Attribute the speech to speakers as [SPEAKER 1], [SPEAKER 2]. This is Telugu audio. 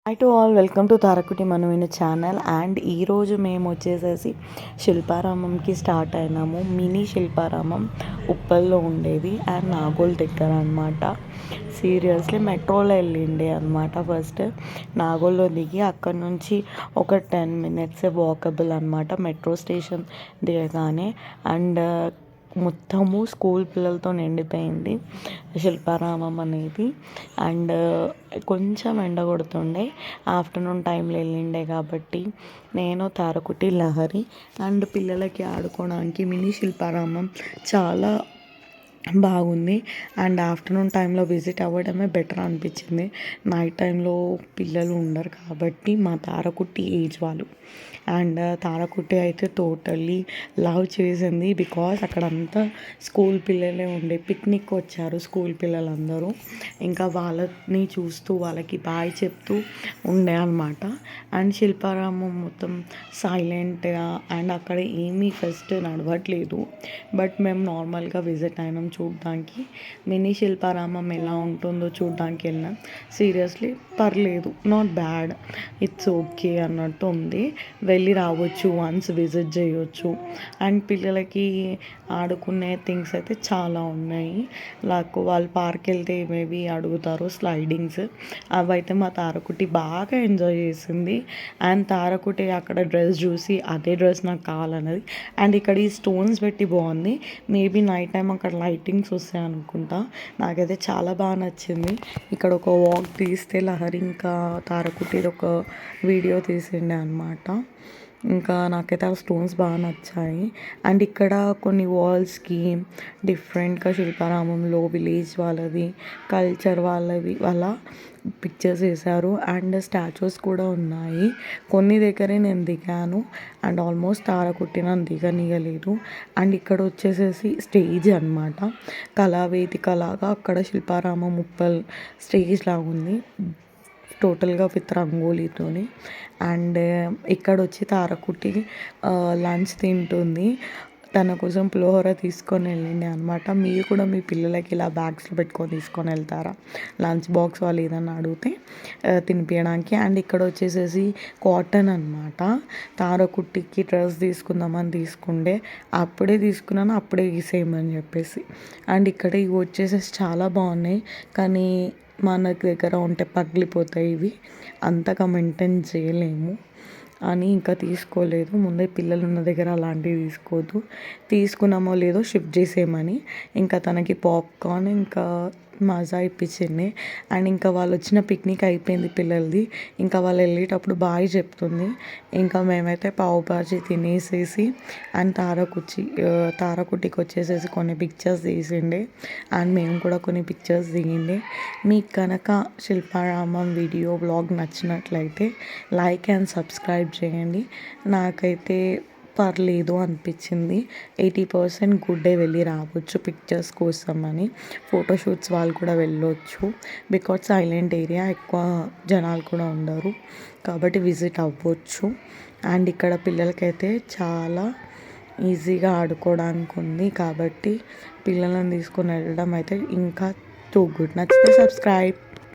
[SPEAKER 1] Hi to all, welcome to తారకుటి మనమైన ఛానల్. అండ్ ఈరోజు మేము వచ్చేసేసి శిల్పారామంకి స్టార్ట్ అయినాము. మినీ శిల్పారామం ఉప్పల్లో ఉండేది అండ్ నాగోల్ దగ్గర అనమాట. సీరియస్లీ మెట్రోలో వెళ్ళిండే అనమాట. ఫస్ట్ నాగోల్లో దిగి అక్కడ నుంచి ఒక 10 minutes వాకబుల్ అనమాట మెట్రో స్టేషన్ దిగగానే. అండ్ మొత్తము స్కూల్ పిల్లలతో నిండిపోయింది శిల్పారామం అనేది. అండ్ కొంచెం ఎండ కొడుతుండే, ఆఫ్టర్నూన్ టైంలో వెళ్ళిండే కాబట్టి నేను, తారకుటి, లహరి అండ్ పిల్లలకి ఆడుకోవడానికి మినీ శిల్పారామం చాలా బాగుంది. అండ్ ఆఫ్టర్నూన్ టైంలో విజిట్ అవ్వడమే బెటర్ అనిపించింది. నైట్ టైంలో పిల్లలు ఉండరు కాబట్టి మా తారకుట్టి ఏజ్ వాళ్ళు. అండ్ తారకుట్టి అయితే టోటల్లీ లవ్ చేసింది బికాస్ అక్కడంతా స్కూల్ పిల్లలే ఉండే. పిక్నిక్ వచ్చారు స్కూల్ పిల్లలందరూ. ఇంకా వాళ్ళని చూస్తూ వాళ్ళకి బాయ్ చెప్తూ ఉండే అనమాట. అండ్ శిల్పారామం మొత్తం సైలెంట్గా అండ్ అక్కడ ఏమీ ఫెస్ట్ నడవట్లేదు. బట్ మేము నార్మల్గా విజిట్ అయినాం చూడడానికి. మినీ శిల్పారామం ఎలా ఉంటుందో చూడడానికి వెళ్ళినాం. సీరియస్లీ పర్లేదు, నాట్ బ్యాడ్, ఇట్స్ ఓకే అన్నట్టు ఉంది. వెళ్ళి రావచ్చు, వన్స్ విజిట్ చేయొచ్చు. అండ్ పిల్లలకి ఆడుకునే థింగ్స్ అయితే చాలా ఉన్నాయి. లైక్ వాళ్ళు పార్క్ వెళ్తే మేబీ అడుగుతారు స్లైడింగ్స్, అవైతే మా తారకుటి బాగా ఎంజాయ్ చేసింది. అండ్ తారకుటి అక్కడ డ్రెస్ చూసి అదే డ్రెస్ నాకు కావాలన్నది. అండ్ ఇక్కడ ఈ స్టోన్స్ పెట్టి బాగుంది. మేబీ నైట్ టైం అక్కడ లైటింగ్స్ వస్తాయి అనుకుంటా. నాకైతే చాలా బాగా నచ్చింది. ఇక్కడ ఒక వాక్ తీస్తే లహరి ఇంకా తారకుటి ఒక వీడియో తీసిండే అనమాట. ఇంకా నాకైతే ఆ స్టోన్స్ బాగా నచ్చాయి. అండ్ ఇక్కడ కొన్ని వాల్స్కి డిఫరెంట్గా శిల్పారామంలో విలేజ్ వాళ్ళది, కల్చర్ వాళ్ళ పిక్చర్స్ వేశారు. అండ్ స్టాచ్యూస్ కూడా ఉన్నాయి. కొన్ని దగ్గరే నేను దిగాను అండ్ ఆల్మోస్ట్ తారకుట్టి నన్ను దిగనీయలేదు. అండ్ ఇక్కడ వచ్చేసేసి స్టేజ్ అనమాట, కళావేదిక లాగా. అక్కడ శిల్పారామం ఉప్పల్ స్టేజ్ లాగా ఉంది టోటల్గా విత్ రంగోలీతోని. అండ్ ఇక్కడ వచ్చి తారకుట్టి లంచ్ తింటుంది. తన కోసం పులిహోర తీసుకొని వెళ్ళిండే అనమాట. మీరు కూడా మీ పిల్లలకి ఇలా బ్యాగ్స్లో పెట్టుకొని తీసుకొని వెళ్తారా లంచ్ బాక్స్ వాళ్ళు ఏదన్నా అడిగితే తినిపించడానికి? అండ్ ఇక్కడ వచ్చేసేసి కాటన్ అనమాట. తారకుట్టికి డ్రెస్ తీసుకుందామని తీసుకుండే, అప్పుడే తీసుకున్నాను అప్పుడే తీసేయమని చెప్పేసి. అండ్ ఇక్కడ ఇవి వచ్చేసేసి చాలా బాగున్నాయి, కానీ మన దగ్గర ఉంటే పగిలిపోతాయి. ఇవి అంతగా మెయింటైన్ చేయలేము అని ఇంకా తీసుకోలేదు. ముందే పిల్లలు ఉన్న దగ్గర అలాంటివి తీసుకోవద్దు. తీసుకున్నామో లేదో షిఫ్ట్ చేసేయమని ఇంకా తనకి పాప్కార్న్ ఇంకా మజా ఇప్పించింది. అండ్ ఇంకా వాళ్ళు వచ్చిన పిక్నిక్ అయిపోయింది పిల్లలది. ఇంకా వాళ్ళు వెళ్ళేటప్పుడు బాయ్ చెప్తుంది. ఇంకా మేమైతే పావు బాజీ తినేసేసి అండ్ తారకుట్టికి వచ్చేసేసి కొన్ని పిక్చర్స్ తీసిండే. అండ్ మేము కూడా కొన్ని పిక్చర్స్ దిగిండే. మీకు కనుక శిల్పారామం వీడియో బ్లాగ్ నచ్చినట్లయితే లైక్ అండ్ సబ్స్క్రైబ్ చేయండి. నాకైతే పర్లేదు అనిపించింది. 80% గుడ్డే వెళ్ళి రావచ్చు పిక్చర్స్ కోసం అని. ఫోటోషూట్స్ వాళ్ళు కూడా వెళ్ళొచ్చు బికాజ్ సైలెంట్ ఏరియా, ఎక్కువ జనాలు కూడా ఉండరు కాబట్టి విజిట్ అవ్వచ్చు. అండ్ ఇక్కడ పిల్లలకైతే చాలా ఈజీగా ఆడుకోవడానికి ఉంది కాబట్టి పిల్లలను తీసుకొని వెళ్ళడం అయితే ఇంకా టూ గుడ్. నచ్చితే సబ్స్క్రైబ్.